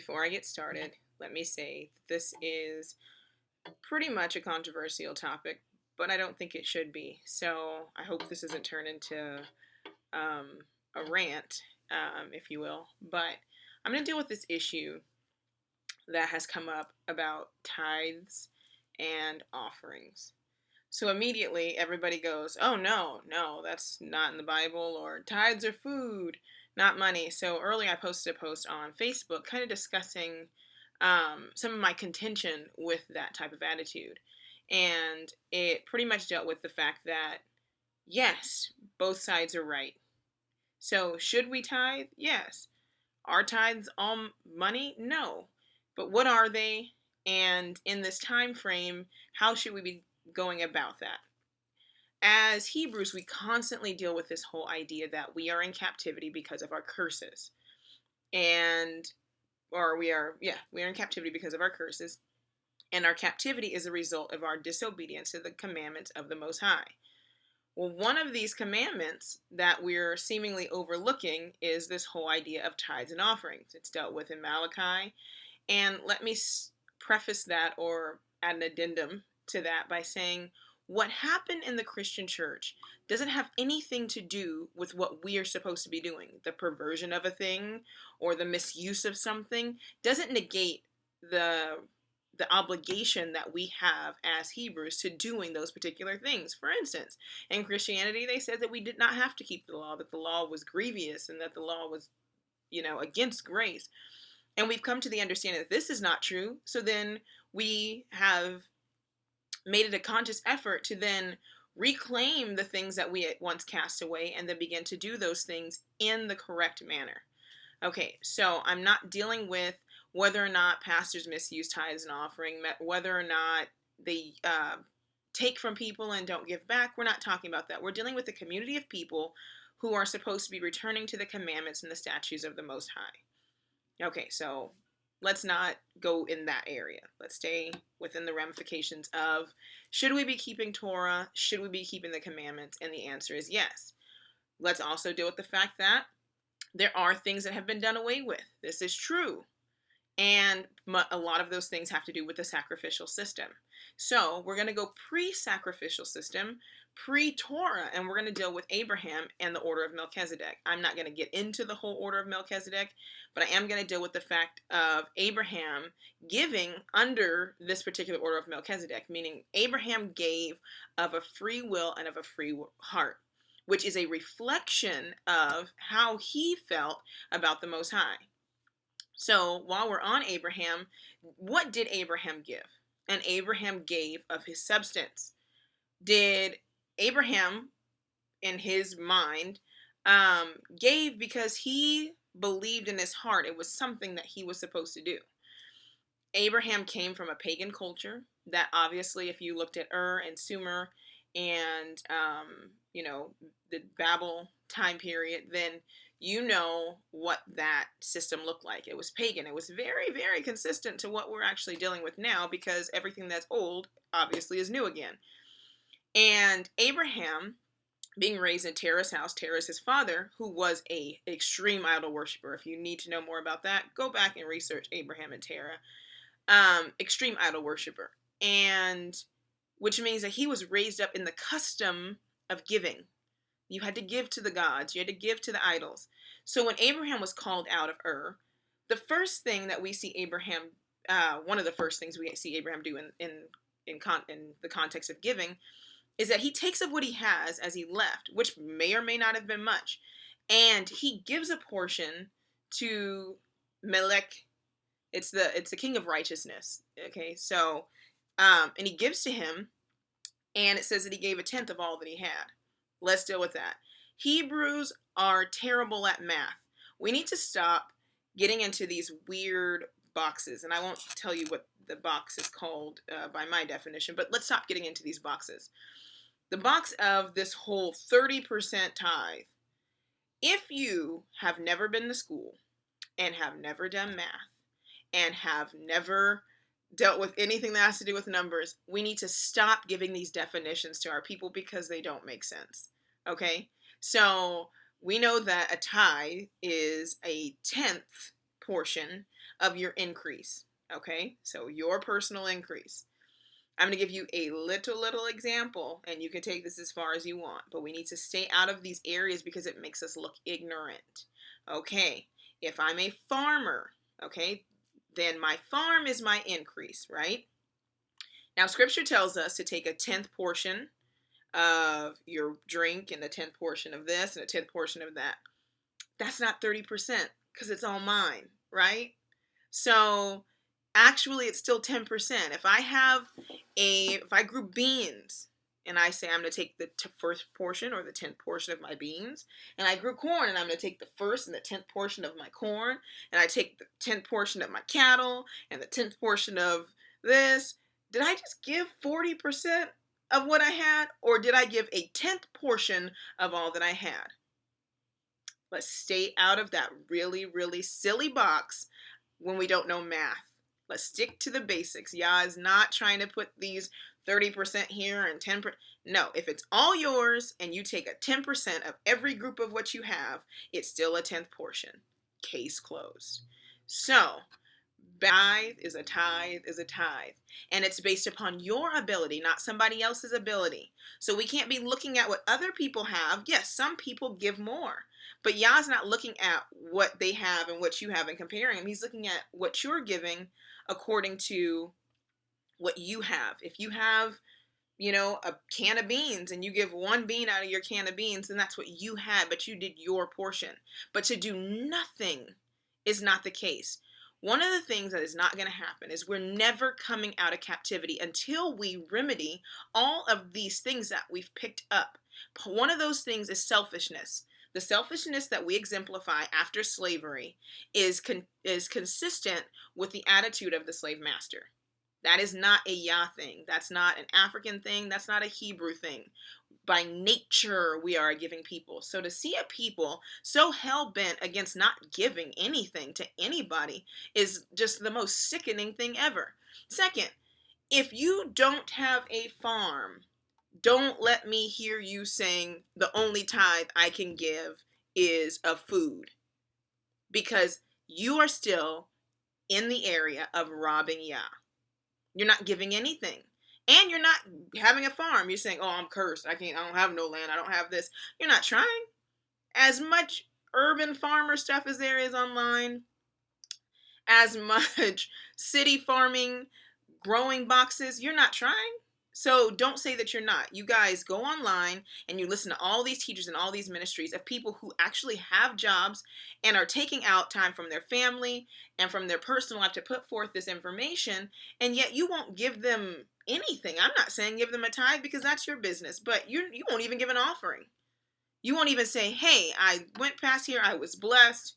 before I get started, let me say this is pretty much a controversial topic, but I don't think it should be. So I hope this doesn't turn into um, a rant, if you will. But I'm going to deal with this issue that has come up about tithes and offerings. So immediately everybody goes, oh, no, no, that's not in the Bible, or tithes are food, not money. So earlier I posted a post on Facebook kind of discussing some of my contention with that type of attitude. And it pretty much dealt with the fact that, yes, both sides are right. So should we tithe? Yes. Are tithes all money? No. But what are they? And in this time frame, how should we be going about that? As Hebrews, we constantly deal with this whole idea that we are in captivity because of our curses. And, or we are in captivity because of our curses. And our captivity is a result of our disobedience to the commandments of the Most High. Well, one of these commandments that we're seemingly overlooking is this whole idea of tithes and offerings. It's dealt with in Malachi. And let me preface that or add an addendum to that by saying what happened in the Christian church doesn't have anything to do with what we are supposed to be doing. The perversion of a thing or the misuse of something doesn't negate the obligation that we have as Hebrews to doing those particular things. For instance, in Christianity, they said that we did not have to keep the law, that the law was grievous and that the law was, against grace. And we've come to the understanding that this is not true. So then we have made it a conscious effort to then reclaim the things that we at once cast away and then begin to do those things in the correct manner. Okay, so I'm not dealing with whether or not pastors misuse tithes and offering, whether or not they take from people and don't give back. We're not talking about that. We're dealing with a community of people who are supposed to be returning to the commandments and the statutes of the Most High. Okay, so let's not go in that area. Let's stay within the ramifications of, should we be keeping Torah? Should we be keeping the commandments? And the answer is yes. Let's also deal with the fact that there are things that have been done away with. This is true. And a lot of those things have to do with the sacrificial system. So we're going to go pre-sacrificial system, pre-Torah, and we're going to deal with Abraham and the order of Melchizedek. I'm not going to get into the whole order of Melchizedek, but I am going to deal with the fact of Abraham giving under this particular order of Melchizedek, meaning Abraham gave of a free will and of a free heart, which is a reflection of how he felt about the Most High. So while we're on Abraham, what did Abraham give? And Abraham gave of his substance. Did Abraham, in his mind, gave because he believed in his heart it was something that he was supposed to do? Abraham came from a pagan culture that obviously, if you looked at and Sumer and, the Babel time period, then you know what that system looked like. It was pagan. It was very, very consistent to what we're actually dealing with now, because everything that's old obviously is new again. And Abraham, being raised in Terah's house, Terah's his father, who was a extreme idol worshiper. If you need to know more about that, go back and research Abraham and Terah. Extreme idol worshiper. And which means that he was raised up in the custom of giving. You had to give to the gods. You had to give to the idols. So when Abraham was called out of the first thing that we see Abraham, one of the first things we see Abraham do in the context of giving, is that he takes of what he has as he left, which may or may not have been much, and he gives a portion to Melech. It's the king of righteousness. Okay, so and he gives to him, and it says that he gave a tenth of all that he had. Let's deal with that. Hebrews are terrible at math. We need to stop getting into these weird boxes, and I won't tell you what the box is called by my definition, but let's stop getting into these boxes. The box of this whole 30% tithe. If you have never been to school and have never done math and have never dealt with anything that has to do with numbers, we need to stop giving these definitions to our people because they don't make sense. Okay? So we know that a tithe is a tenth portion of your increase. Okay, so your personal increase. I'm going to give you a little example, and you can take this as far as you want, but we need to stay out of these areas because it makes us look ignorant. Okay, if I'm a farmer, okay, then my farm is my increase, right? Now, scripture tells us to take a 10th portion of your drink and a 10th portion of this and a 10th portion of that. That's not 30% because it's all mine, right? So actually it's still 10%. If I grew beans and I say I'm going to take the first portion or the 10th portion of my beans, and I grew corn and I'm going to take the first and the 10th portion of my corn, and I take the 10th portion of my cattle and the 10th portion of this, did I just give 40% of what I had, or did I give a 10th portion of all that I had? Let's stay out of that really silly box when we don't know math. Let's stick to the basics. Yah is not trying to put these 30% here and 10%. No, if it's all yours and you take a 10% of every group of what you have, it's still a 10th portion. Case closed. So, tithe is a tithe is a tithe. And it's based upon your ability, not somebody else's ability. So we can't be looking at what other people have. Yes, some people give more. But Yah's not looking at what they have and what you have and comparing them. He's looking at what you're giving according to what you have. If you have, a can of beans and you give one bean out of your can of beans, then that's what you had, but you did your portion. But to do nothing is not the case. One of the things that is not going to happen is we're never coming out of captivity until we remedy all of these things that we've picked up. One of those things is selfishness. The selfishness that we exemplify after slavery is consistent with the attitude of the slave master. That is not a Yah thing. That's not an African thing. That's not a Hebrew thing. By nature, we are a giving people. So to see a people so hell-bent against not giving anything to anybody is just the most sickening thing ever. Second, if you don't have a farm, don't let me hear you saying the only tithe I can give is of food, because you are still in the area of robbing Yah. You're not giving anything. And you're not having a farm. You're saying, oh, I'm cursed. I don't have no land. I don't have this. You're not trying. As much urban farmer stuff as there is online, as much city farming, growing boxes, you're not trying. So don't say that you're not. You guys go online and you listen to all these teachers and all these ministries of people who actually have jobs and are taking out time from their family and from their personal life to put forth this information, and yet you won't give them anything. I'm not saying give them a tithe because that's your business, but you won't even give an offering. You won't even say, hey, I went past here, I was blessed,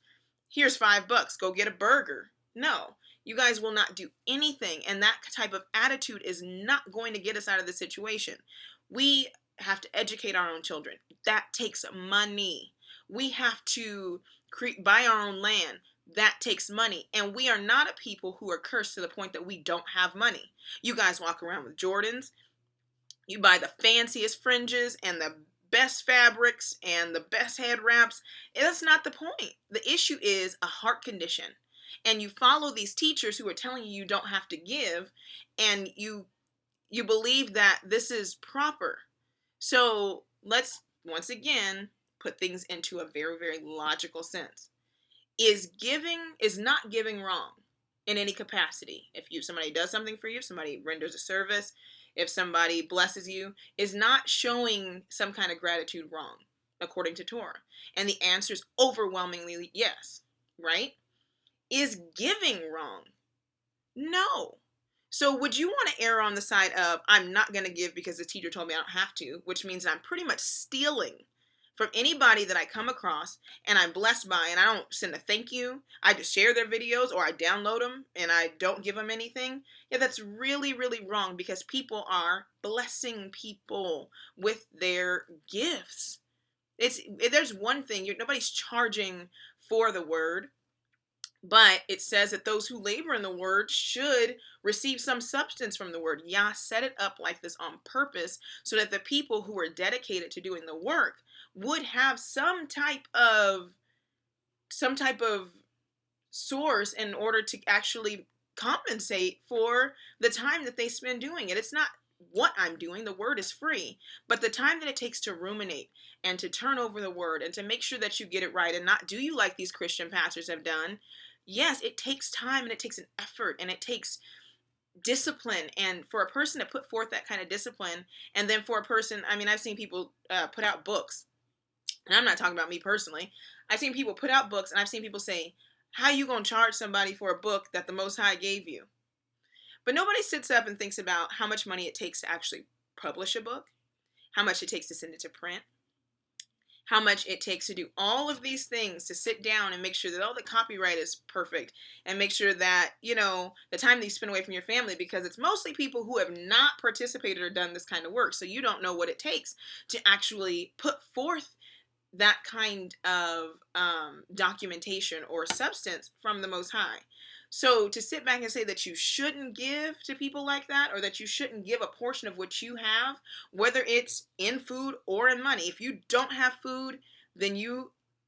here's $5, go get a burger. No. You guys will not do anything, and that type of attitude is not going to get us out of the situation. We have to educate our own children. That takes money. We have to buy our own land. That takes money. And we are not a people who are cursed to the point that we don't have money. You guys walk around with Jordans. You buy the fanciest fringes and the best fabrics and the best head wraps. That's not the point. The issue is a heart condition. And you follow these teachers who are telling you don't have to give, and you believe that this is proper. So let's once again put things into a very logical sense. Is not giving wrong in any capacity? If somebody does something for you, if somebody renders a service, if somebody blesses you, is not showing some kind of gratitude wrong according to Torah? And the answer is overwhelmingly yes, right? Is giving wrong? No. So would you want to err on the side of, I'm not going to give because the teacher told me I don't have to, which means that I'm pretty much stealing from anybody that I come across and I'm blessed by, and I don't send a thank you, I just share their videos or I download them and I don't give them anything? Yeah, that's really wrong, because people are blessing people with their gifts. There's one thing, nobody's charging for the word. But it says that those who labor in the word should receive some substance from the word. Yah set it up like this on purpose so that the people who are dedicated to doing the work would have some type of source in order to actually compensate for the time that they spend doing it. It's not what I'm doing, the word is free, but the time that it takes to ruminate and to turn over the word and to make sure that you get it right and not do you like these Christian pastors have done. Yes, it takes time and it takes an effort and it takes discipline, and for a person to put forth that kind of discipline, and then for a person, I mean, I've seen people put out books, and I'm not talking about me personally. I've seen people put out books, and I've seen people say, how you gonna charge somebody for a book that the Most High gave you? But nobody sits up and thinks about how much money it takes to actually publish a book, how much it takes to send it to print, how much it takes to do all of these things, to sit down and make sure that all the copyright is perfect, and make sure that, you know, the time that you spend away from your family, because it's mostly people who have not participated or done this kind of work, so you don't know what it takes to actually put forth that kind of documentation or substance from the Most High. So to sit back and say that you shouldn't give to people like that, or that you shouldn't give a portion of what you have, whether it's in food or in money. If you don't have food, then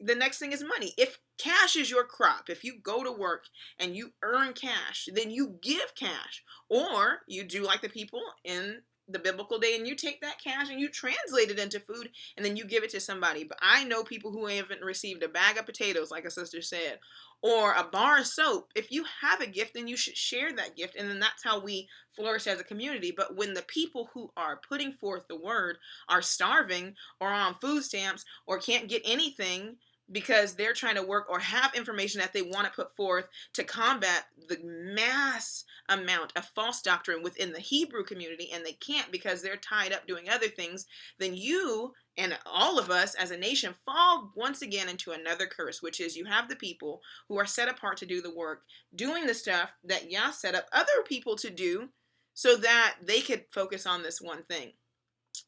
the next thing is money. If cash is your crop, if you go to work and you earn cash, then you give cash. Or you do like the people in the biblical day and you take that cash and you translate it into food and then you give it to somebody. But I know people who haven't received a bag of potatoes, like a sister said, or a bar of soap. If you have a gift, then you should share that gift, and then that's how we flourish as a community. But when the people who are putting forth the word are starving or on food stamps or can't get anything because they're trying to work or have information that they want to put forth to combat the mass amount of false doctrine within the Hebrew community, and they can't because they're tied up doing other things, then you and all of us as a nation fall once again into another curse, which is you have the people who are set apart to do the work, doing the stuff that Yah set up other people to do so that they could focus on this one thing.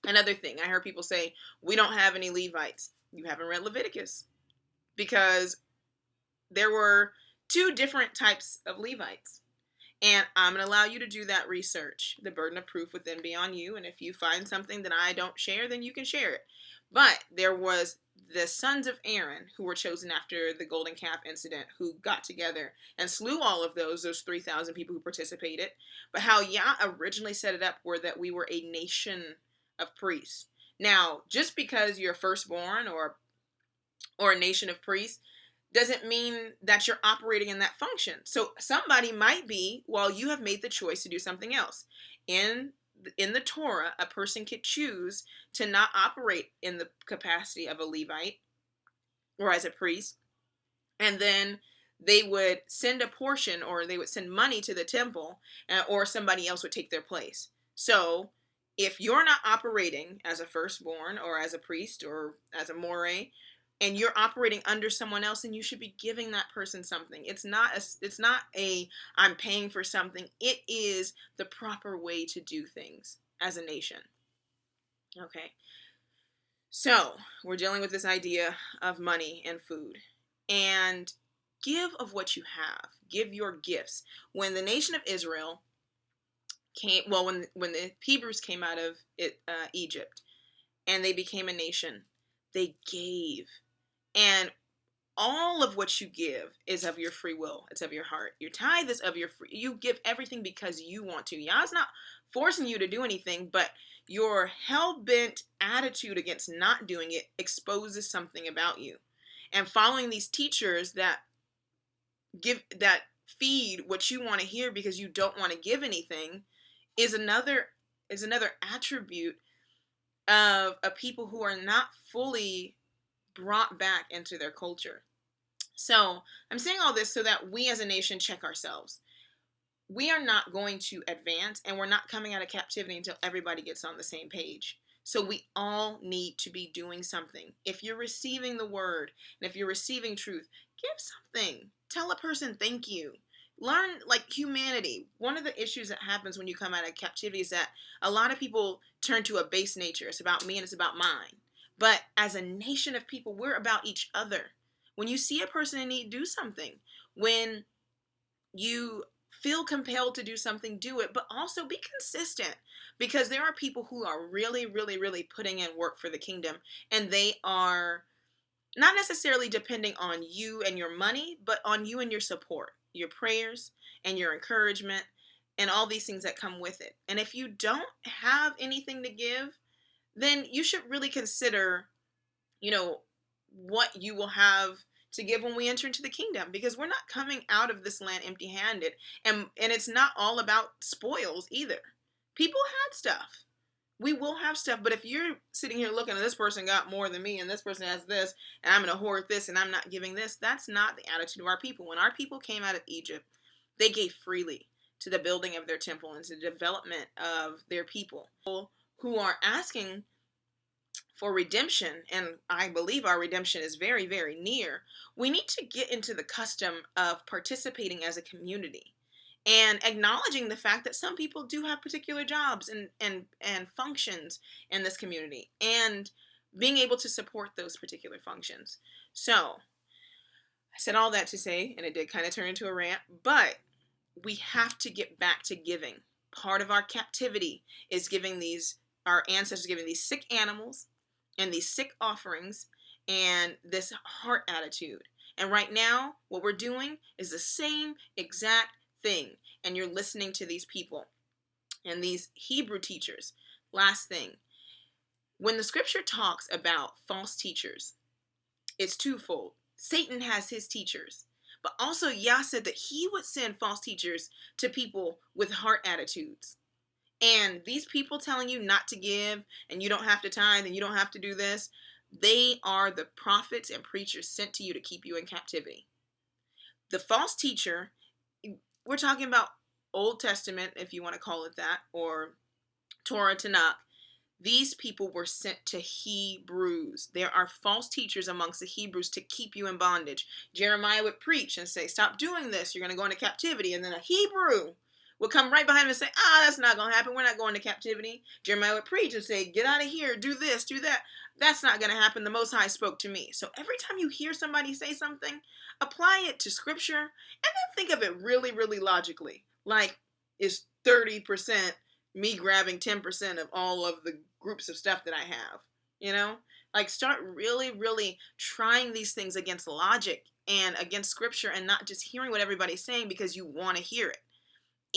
Another thing, I heard people say, we don't have any Levites. You haven't read Leviticus, because there were two different types of Levites. And I'm going to allow you to do that research. The burden of proof would then be on you. And if you find something that I don't share, then you can share it. But there was the sons of Aaron who were chosen after the golden calf incident, who got together and slew all of those 3,000 people who participated. But how Yah originally set it up were that we were a nation of priests. Now, just because you're firstborn or a nation of priests doesn't mean that you're operating in that function. So somebody might be, while you have made the choice to do something else. In the Torah, a person could choose to not operate in the capacity of a Levite or as a priest, and then they would send a portion, or they would send money to the temple, or somebody else would take their place. So if you're not operating as a firstborn or as a priest or as a moray, and you're operating under someone else, and you should be giving that person something. It's not a I'm paying for something. It is the proper way to do things as a nation. Okay. So we're dealing with this idea of money and food. And give of what you have. Give your gifts. When the nation of Israel when the Hebrews came out of Egypt and they became a nation, they gave. And all of what you give is of your free will. It's of your heart. Your tithe is of your free. You give everything because you want to. Yah's not forcing you to do anything, but your hell-bent attitude against not doing it exposes something about you. And following these teachers that feed what you want to hear because you don't want to give anything is another attribute of a people who are not fully brought back into their culture. So I'm saying all this so that we as a nation check ourselves. We are not going to advance, and we're not coming out of captivity until everybody gets on the same page. So we all need to be doing something. If you're receiving the word, and if you're receiving truth, give something. Tell a person thank you. Learn, like, humanity. One of the issues that happens when you come out of captivity is that a lot of people turn to a base nature. It's about me and it's about mine. But as a nation of people, we're about each other. When you see a person in need, do something. When you feel compelled to do something, do it. But also be consistent, because there are people who are really, really, really putting in work for the kingdom, and they are not necessarily depending on you and your money, but on you and your support, your prayers and your encouragement and all these things that come with it. And if you don't have anything to give, then you should really consider, you know, what you will have to give when we enter into the kingdom, because we're not coming out of this land empty-handed. And it's not all about spoils either. People had stuff. We will have stuff, but if you're sitting here looking at this person got more than me and this person has this and I'm going to hoard this and I'm not giving this, that's not the attitude of our people. When our people came out of Egypt, they gave freely to the building of their temple and to the development of their people who are asking for redemption, and I believe our redemption is very, very near. We need to get into the custom of participating as a community and acknowledging the fact that some people do have particular jobs and functions in this community, and being able to support those particular functions. So I said all that to say, and it did kind of turn into a rant, but we have to get back to giving. Part of our captivity is giving our ancestors giving these sick animals and these sick offerings and this heart attitude. And right now, what we're doing is the same exact thing. And you're listening to these people and these Hebrew teachers. Last thing, when the scripture talks about false teachers, it's twofold. Satan has his teachers, but also Yah said that he would send false teachers to people with heart attitudes. And these people telling you not to give and you don't have to tithe and you don't have to do this, they are the prophets and preachers sent to you to keep you in captivity. The false teacher, we're talking about Old Testament, if you want to call it that, or Torah Tanakh. These people were sent to Hebrews. There are false teachers amongst the Hebrews to keep you in bondage. Jeremiah would preach and say, stop doing this, you're going to go into captivity. And then a Hebrew would come right behind him and say, that's not going to happen. We're not going to captivity. Jeremiah would preach and say, get out of here, do this, do that. That's not going to happen. The Most High spoke to me. So every time you hear somebody say something, apply it to scripture and then think of it really, really logically. Like, is 30% me grabbing 10% of all of the groups of stuff that I have? You know? Like, start really, really trying these things against logic and against scripture and not just hearing what everybody's saying because you want to hear it.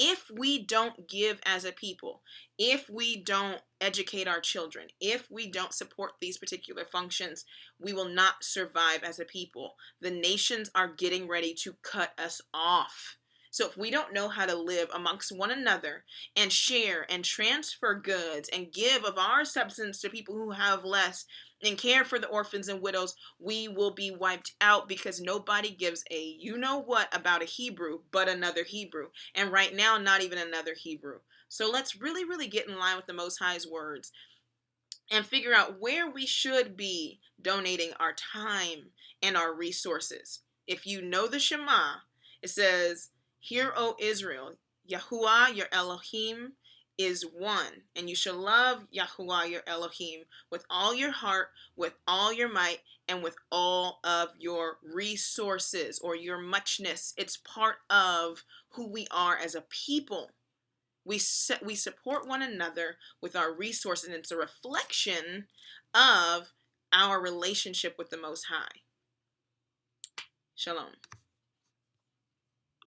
If we don't give as a people, if we don't educate our children, if we don't support these particular functions, we will not survive as a people. The nations are getting ready to cut us off. So if we don't know how to live amongst one another and share and transfer goods and give of our substance to people who have less and care for the orphans and widows, we will be wiped out, because nobody gives a you-know-what about a Hebrew but another Hebrew. And right now, not even another Hebrew. So let's really, really get in line with the Most High's words and figure out where we should be donating our time and our resources. If you know the Shema, it says, "Hear, O Israel, Yahuwah your Elohim is one, and you shall love Yahuwah your Elohim with all your heart, with all your might, and with all of your resources," or your muchness. It's part of who we are as a people. We support one another with our resources, and it's a reflection of our relationship with the Most High. Shalom.